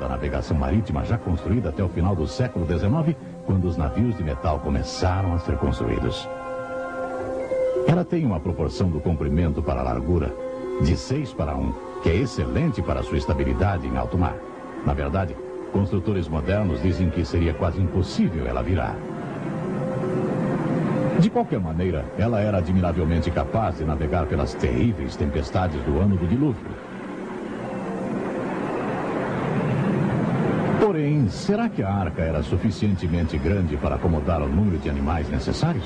da navegação marítima já construída até o final do século XIX, quando os navios de metal começaram a ser construídos. Ela tem uma proporção do comprimento para a largura de 6:1, que é excelente para sua estabilidade em alto mar. Na verdade, construtores modernos dizem que seria quase impossível ela virar. De qualquer maneira, ela era admiravelmente capaz de navegar pelas terríveis tempestades do ano do dilúvio. Porém, será que a arca era suficientemente grande para acomodar o número de animais necessários?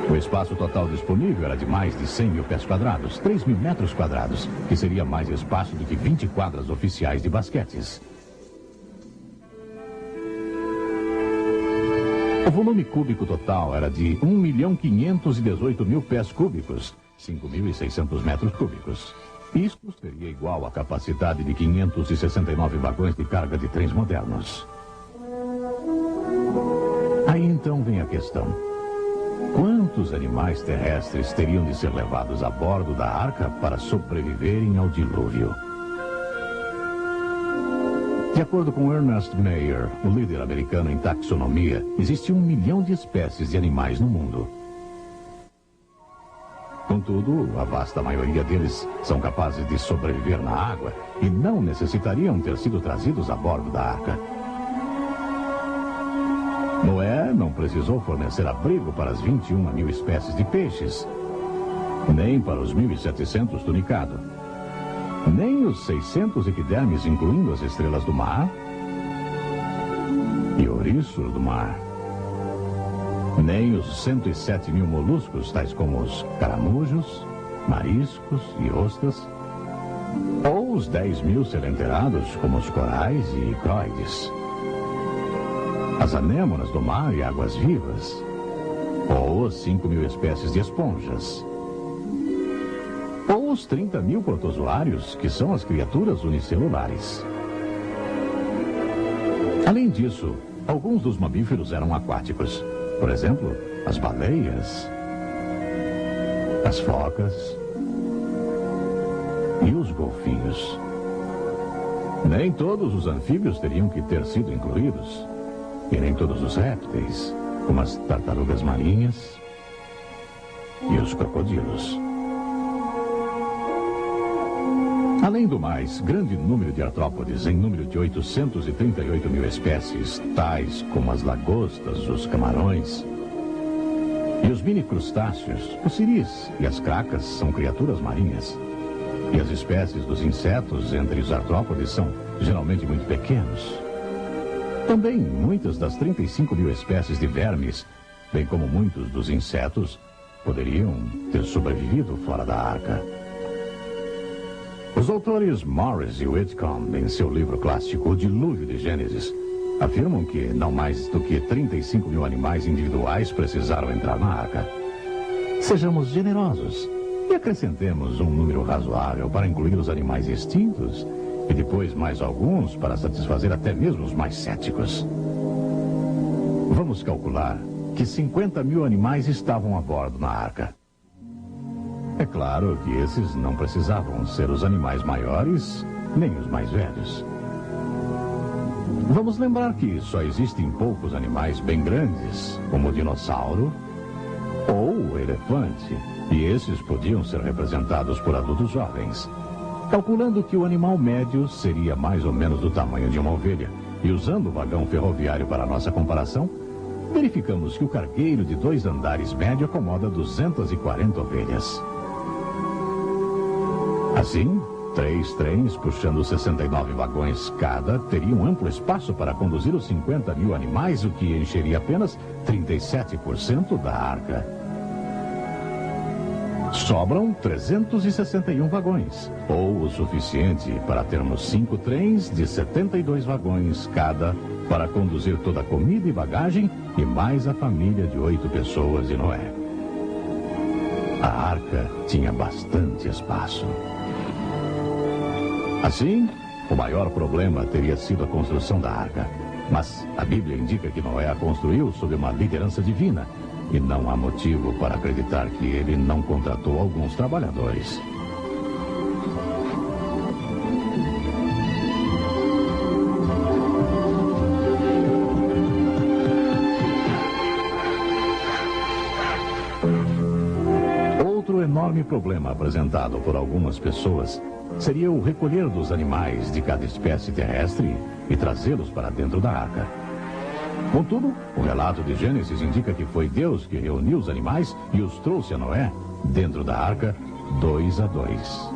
O espaço total disponível era de mais de 100 mil pés quadrados, 3 mil metros quadrados, que seria mais espaço do que 20 quadras oficiais de basquetes. O volume cúbico total era de 1.518.000 pés cúbicos, 5.600 metros cúbicos. Isto seria igual à capacidade de 569 vagões de carga de trens modernos. Aí então vem a questão. Quantos animais terrestres teriam de ser levados a bordo da arca para sobreviverem ao dilúvio? De acordo com Ernest Mayr, o líder americano em taxonomia, existe 1 milhão de espécies de animais no mundo. Contudo, a vasta maioria deles são capazes de sobreviver na água e não necessitariam ter sido trazidos a bordo da arca. Noé não precisou fornecer abrigo para as 21 mil espécies de peixes, nem para os 1.700 tunicados, nem os 600 equidermes, incluindo as estrelas do mar e ouriços do mar, nem os 107 mil moluscos, tais como os caramujos, mariscos e ostras, ou os 10 mil selenterados, como os corais e croides, as anêmonas do mar e águas-vivas, ou as 5 mil espécies de esponjas, ou os 30 mil protozoários, que são as criaturas unicelulares. Além disso, alguns dos mamíferos eram aquáticos. Por exemplo, as baleias, as focas e os golfinhos. Nem todos os anfíbios teriam que ter sido incluídos. E nem todos os répteis, como as tartarugas marinhas e os crocodilos. Além do mais, grande número de artrópodes, em número de 838 mil espécies, tais como as lagostas, os camarões e os mini-crustáceos, os siris e as cracas são criaturas marinhas. E as espécies dos insetos entre os artrópodes são geralmente muito pequenos. Também muitas das 35 mil espécies de vermes, bem como muitos dos insetos, poderiam ter sobrevivido fora da arca. Os autores Morris e Whitcomb, em seu livro clássico O Dilúvio de Gênesis, afirmam que não mais do que 35 mil animais individuais precisaram entrar na arca. Sejamos generosos e acrescentemos um número razoável para incluir os animais extintos e depois mais alguns para satisfazer até mesmo os mais céticos. Vamos calcular que 50 mil animais estavam a bordo na arca. É claro que esses não precisavam ser os animais maiores, nem os mais velhos. Vamos lembrar que só existem poucos animais bem grandes, como o dinossauro ou o elefante, e esses podiam ser representados por adultos jovens. Calculando que o animal médio seria mais ou menos do tamanho de uma ovelha, e usando o vagão ferroviário para nossa comparação, verificamos que o cargueiro de 2 andares médio acomoda 240 ovelhas. Assim, 3 trens puxando 69 vagões cada teriam amplo espaço para conduzir os 50 mil animais, o que encheria apenas 37% da arca. Sobram 361 vagões, ou o suficiente para termos 5 trens de 72 vagões cada para conduzir toda a comida e bagagem e mais a família de 8 pessoas de Noé. A arca tinha bastante espaço. Assim, o maior problema teria sido a construção da arca. Mas a Bíblia indica que Noé a construiu sob uma liderança divina. E não há motivo para acreditar que ele não contratou alguns trabalhadores. enorme problema apresentado por algumas pessoas seria o recolher dos animais de cada espécie terrestre e trazê-los para dentro da arca. Contudo, o relato de Gênesis indica que foi Deus que reuniu os animais e os trouxe a Noé dentro da arca 2 a 2.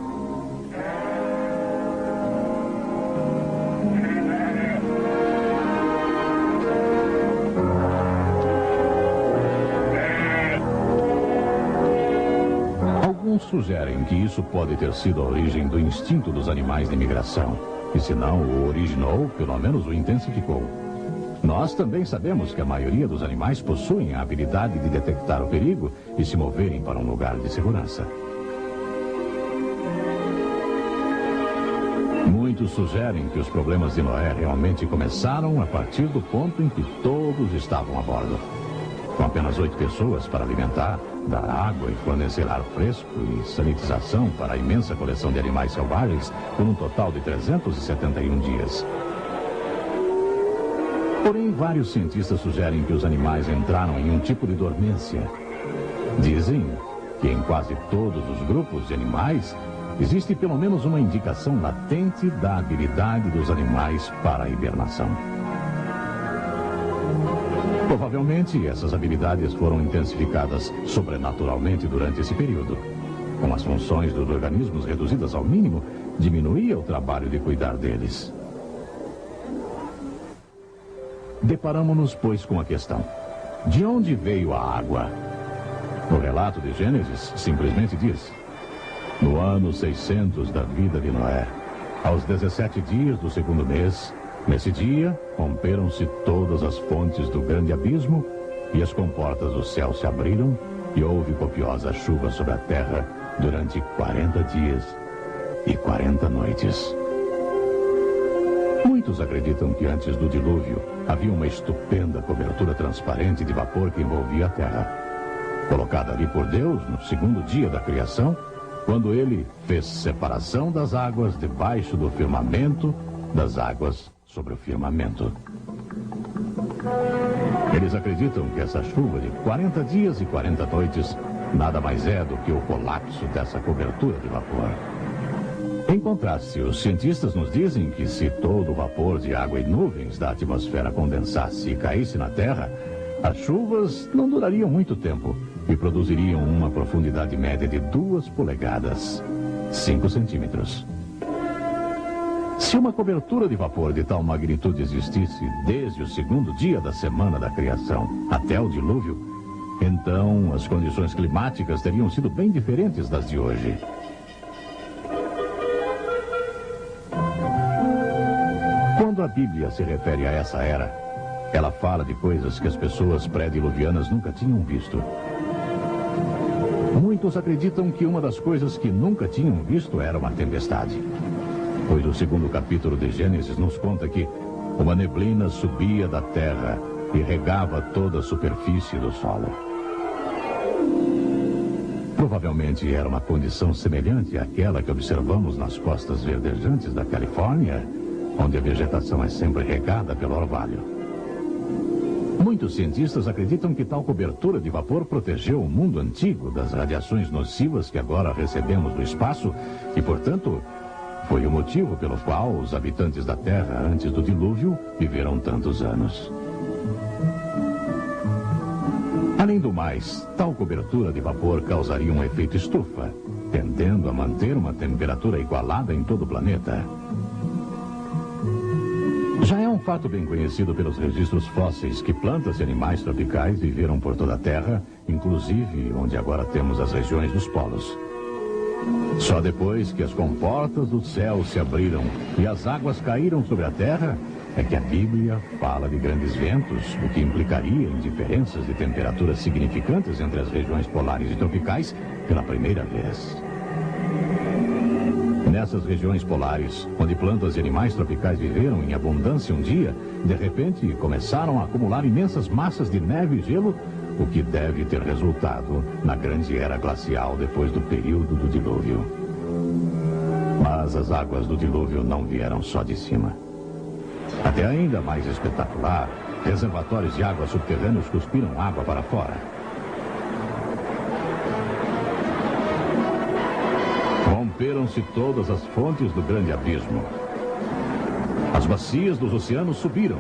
Sugerem que isso pode ter sido a origem do instinto dos animais de migração, e se não o originou, pelo menos o intensificou. Nós também sabemos que a maioria dos animais possuem a habilidade de detectar o perigo e se moverem para um lugar de segurança. Muitos sugerem que os problemas de Noé realmente começaram a partir do ponto em que todos estavam a bordo. Com apenas 8 pessoas para alimentar, dar água e fornecer ar fresco e sanitização para a imensa coleção de animais selvagens por um total de 371 dias. Porém, vários cientistas sugerem que os animais entraram em um tipo de dormência. Dizem que em quase todos os grupos de animais existe pelo menos uma indicação latente da habilidade dos animais para a hibernação. Provavelmente, essas habilidades foram intensificadas sobrenaturalmente durante esse período. Com as funções dos organismos reduzidas ao mínimo, diminuía o trabalho de cuidar deles. Deparamo-nos, pois, com a questão: de onde veio a água? O relato de Gênesis simplesmente diz: no ano 600 da vida de Noé, aos 17 dias do segundo mês, nesse dia, romperam-se todas as fontes do grande abismo e as comportas do céu se abriram e houve copiosa chuva sobre a terra durante 40 dias e 40 noites. Muitos acreditam que antes do dilúvio havia uma estupenda cobertura transparente de vapor que envolvia a terra, colocada ali por Deus no segundo dia da criação, quando ele fez separação das águas debaixo do firmamento das águas sobre o firmamento. Eles acreditam que essa chuva de 40 dias e 40 noites nada mais é do que o colapso dessa cobertura de vapor. Em contraste, os cientistas nos dizem que se todo o vapor de água e nuvens da atmosfera condensasse e caísse na Terra, as chuvas não durariam muito tempo e produziriam uma profundidade média de 2 polegadas, 5 centímetros. Se uma cobertura de vapor de tal magnitude existisse desde o segundo dia da semana da criação até o dilúvio, então as condições climáticas teriam sido bem diferentes das de hoje. Quando a Bíblia se refere a essa era, ela fala de coisas que as pessoas pré-diluvianas nunca tinham visto. Muitos acreditam que uma das coisas que nunca tinham visto era uma tempestade. Pois o segundo capítulo de Gênesis nos conta que uma neblina subia da terra e regava toda a superfície do solo. Provavelmente era uma condição semelhante àquela que observamos nas costas verdejantes da Califórnia, onde a vegetação é sempre regada pelo orvalho. Muitos cientistas acreditam que tal cobertura de vapor protegeu o mundo antigo das radiações nocivas que agora recebemos do espaço e, portanto, foi o motivo pelo qual os habitantes da Terra, antes do dilúvio, viveram tantos anos. Além do mais, tal cobertura de vapor causaria um efeito estufa, tendendo a manter uma temperatura igualada em todo o planeta. Já é um fato bem conhecido pelos registros fósseis que plantas e animais tropicais viveram por toda a Terra, inclusive onde agora temos as regiões dos polos. Só depois que as comportas do céu se abriram e as águas caíram sobre a terra, é que a Bíblia fala de grandes ventos, o que implicaria em diferenças de temperaturas significantes entre as regiões polares e tropicais pela primeira vez. Nessas regiões polares, onde plantas e animais tropicais viveram em abundância um dia, de repente começaram a acumular imensas massas de neve e gelo, o que deve ter resultado na grande era glacial depois do período do dilúvio. Mas as águas do dilúvio não vieram só de cima. Até ainda mais espetacular, reservatórios de água subterrâneos cuspiram água para fora. romperam-se todas as fontes do grande abismo. As bacias dos oceanos subiram.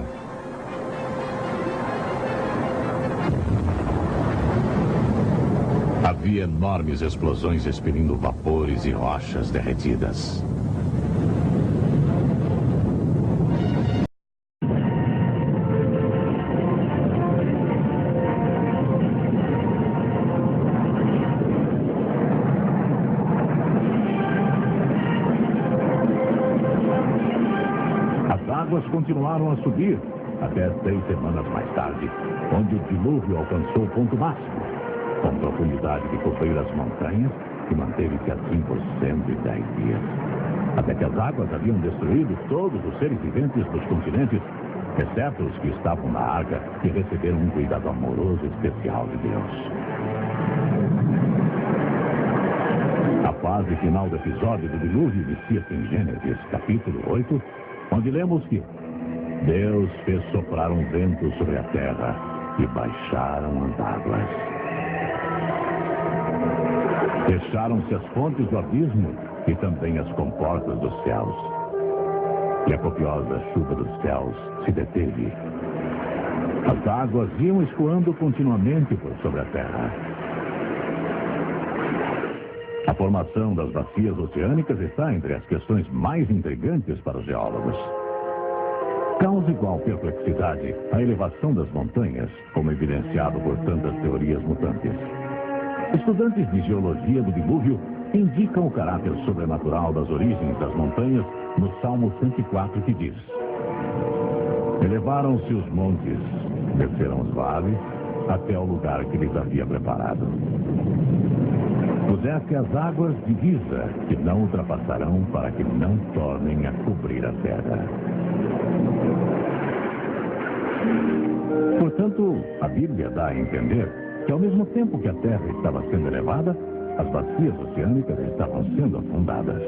Havia enormes explosões expelindo vapores e rochas derretidas. As águas continuaram a subir até 6 semanas mais tarde, onde o dilúvio alcançou o ponto máximo, com profundidade de cobrir as montanhas, que manteve-se assim por 110 dias. Até que as águas haviam destruído todos os seres viventes dos continentes, exceto os que estavam na arca, que receberam um cuidado amoroso especial de Deus. A fase final do episódio do dilúvio inicia-se em Gênesis, capítulo 8, onde lemos que Deus fez soprar um vento sobre a terra e baixaram as águas. Fecharam-se as fontes do abismo e também as comportas dos céus. E a copiosa chuva dos céus se deteve. As águas iam escoando continuamente por sobre a terra. A formação das bacias oceânicas está entre as questões mais intrigantes para os geólogos. Causa igual perplexidade a elevação das montanhas, como evidenciado por tantas teorias mutantes. Estudantes de geologia do dilúvio indicam o caráter sobrenatural das origens das montanhas no Salmo 104, que diz: Elevaram-se os montes, desceram os vales, até o lugar que lhes havia preparado. Puseste as águas divisa, que não ultrapassarão, para que não tornem a cobrir a terra. Portanto, a Bíblia dá a entender que ao mesmo tempo que a terra estava sendo elevada, as bacias oceânicas estavam sendo afundadas.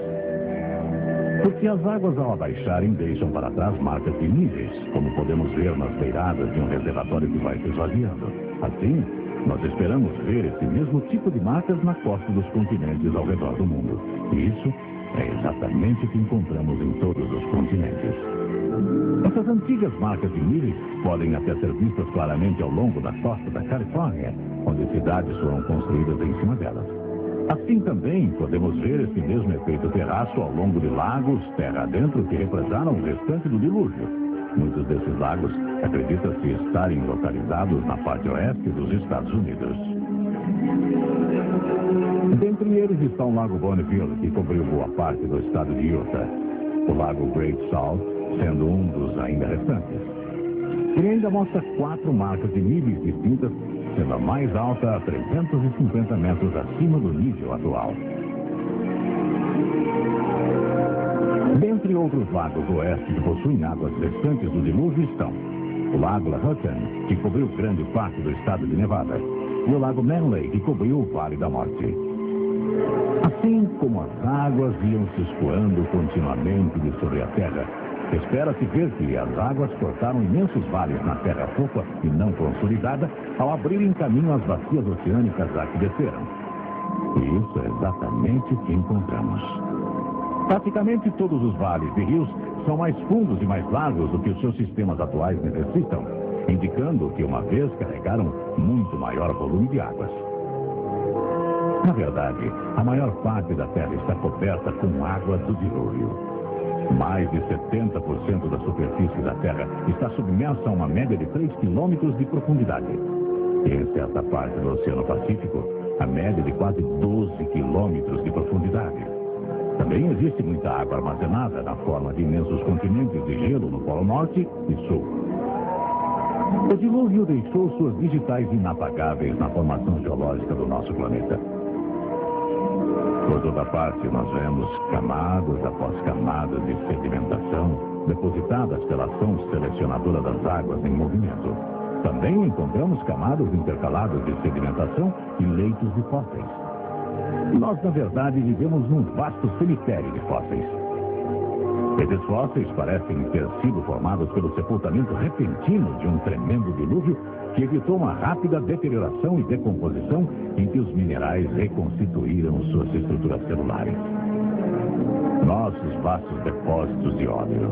Porque as águas, ao abaixarem, deixam para trás marcas de níveis, como podemos ver nas beiradas de um reservatório que vai se esvaziando. Assim, nós esperamos ver esse mesmo tipo de marcas na costa dos continentes ao redor do mundo. E isso é exatamente o que encontramos em todos os continentes. Essas antigas marcas de níveis podem até ser vistas claramente ao longo da costa da Califórnia, onde cidades foram construídas em cima delas. Assim também podemos ver esse mesmo efeito terraço ao longo de lagos terra adentro que represaram o restante do dilúvio. Muitos desses lagos acredita-se estarem localizados na parte oeste dos Estados Unidos. Dentre eles está o Lago Bonneville, que cobriu boa parte do estado de Utah. O Lago Great Salt, sendo um dos ainda restantes. Ele ainda mostra 4 marcas de níveis distintas, sendo a mais alta a 350 metros acima do nível atual. Dentre outros lagos do oeste que possuem águas restantes do dilúvio estão o Lago Lahontan, que cobriu grande parte do estado de Nevada, e o Lago Manley, que cobriu o Vale da Morte. Assim como as águas iam se escoando continuamente de sobre a terra, espera-se ver que as águas cortaram imensos vales na terra fofa e não consolidada ao abrirem caminho às bacias oceânicas a que desceram. E isso é exatamente o que encontramos. Praticamente todos os vales e rios são mais fundos e mais largos do que os seus sistemas atuais necessitam, indicando que uma vez carregaram muito maior volume de águas. Na verdade, a maior parte da Terra está coberta com águas do dilúvio. Mais de 70% da superfície da Terra está submersa a uma média de 3 quilômetros de profundidade. E em certa parte do Oceano Pacífico, a média de quase 12 quilômetros de profundidade. Também existe muita água armazenada na forma de imensos continentes de gelo no Polo Norte e Sul. O dilúvio deixou suas digitais inapagáveis na formação geológica do nosso planeta. Por toda parte, nós vemos camadas após camadas de sedimentação depositadas pela ação selecionadora das águas em movimento. Também encontramos camadas intercaladas de sedimentação e leitos de fósseis. Nós, na verdade, vivemos num vasto cemitério de fósseis. Esses fósseis parecem ter sido formados pelo sepultamento repentino de um tremendo dilúvio que evitou uma rápida deterioração e decomposição em que os minerais reconstituíram suas estruturas celulares. nossos vastos depósitos de óleo,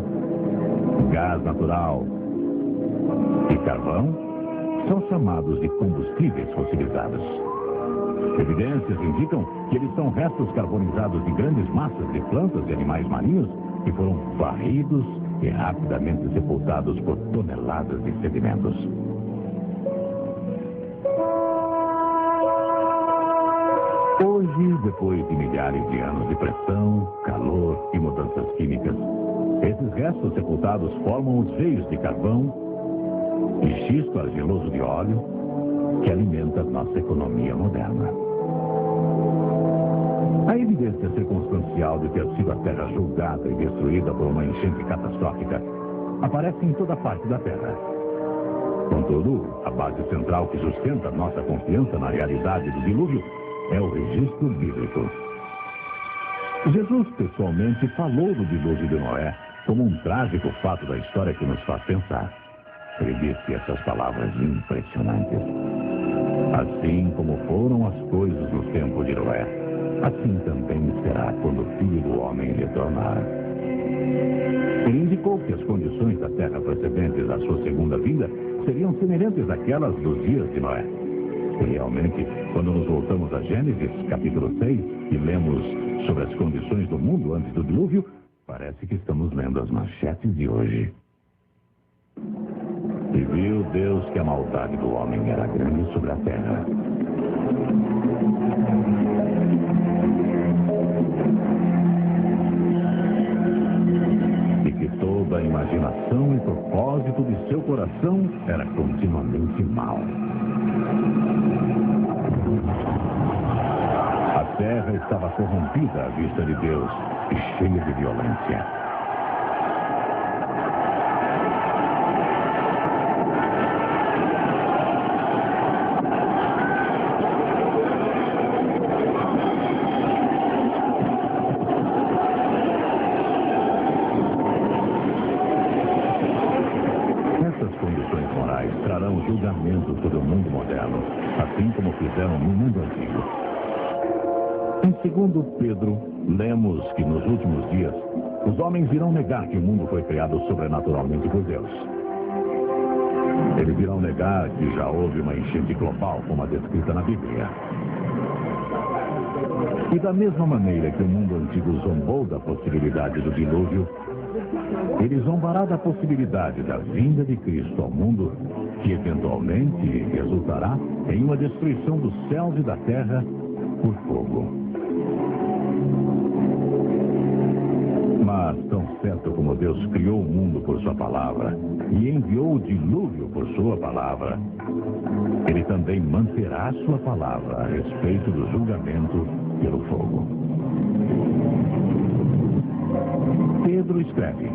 gás natural e carvão são chamados de combustíveis fossilizados. Evidências indicam que eles são restos carbonizados de grandes massas de plantas e animais marinhos que foram varridos e rapidamente sepultados por toneladas de sedimentos. Hoje, depois de milhares de anos de pressão, calor e mudanças químicas, esses restos sepultados formam os veios de carvão e xisto argiloso de óleo que alimenta nossa economia moderna. A evidência circunstancial de ter sido a Terra julgada e destruída por uma enchente catastrófica aparece em toda parte da Terra. Contudo, a base central que sustenta nossa confiança na realidade do dilúvio é o registro bíblico. Jesus pessoalmente falou do dilúvio de Noé como um trágico fato da história que nos faz pensar. Ele disse essas palavras impressionantes: assim como foram as coisas no tempo de Noé, assim também será quando o Filho do Homem retornar. Ele indicou que as condições da terra precedentes à sua segunda vinda seriam semelhantes àquelas dos dias de Noé. E realmente, quando nos voltamos a Gênesis, capítulo 6, e lemos sobre as condições do mundo antes do dilúvio, parece que estamos lendo as manchetes de hoje. E viu Deus que a maldade do homem era grande sobre a terra. E que toda a imaginação e propósito de seu coração era continuamente mau. A terra estava corrompida à vista de Deus e cheia de violência. Essas condições morais trarão julgamento sobre o mundo moderno, assim como fizeram no mundo antigo. Em 2 Pedro, lemos que nos últimos dias, os homens irão negar que o mundo foi criado sobrenaturalmente por Deus. Eles irão negar que já houve uma enchente global, como a descrita na Bíblia. E da mesma maneira que o mundo antigo zombou da possibilidade do dilúvio, ele zombará da possibilidade da vinda de Cristo ao mundo, que eventualmente resultará em uma destruição dos céus e da terra por fogo. Mas, tão certo como Deus criou o mundo por sua palavra e enviou o dilúvio por sua palavra, ele também manterá sua palavra a respeito do julgamento pelo fogo. Pedro escreve: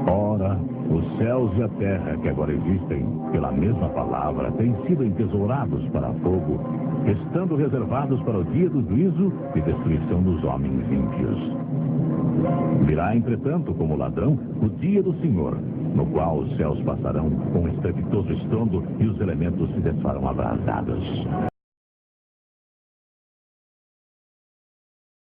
ora, os céus e a terra que agora existem, pela mesma palavra, têm sido entesourados para fogo, estando reservados para o dia do juízo e destruição dos homens ímpios. Virá, entretanto, como ladrão, o dia do Senhor, no qual os céus passarão com estrepitoso estrondo e os elementos se desfarão abrasados.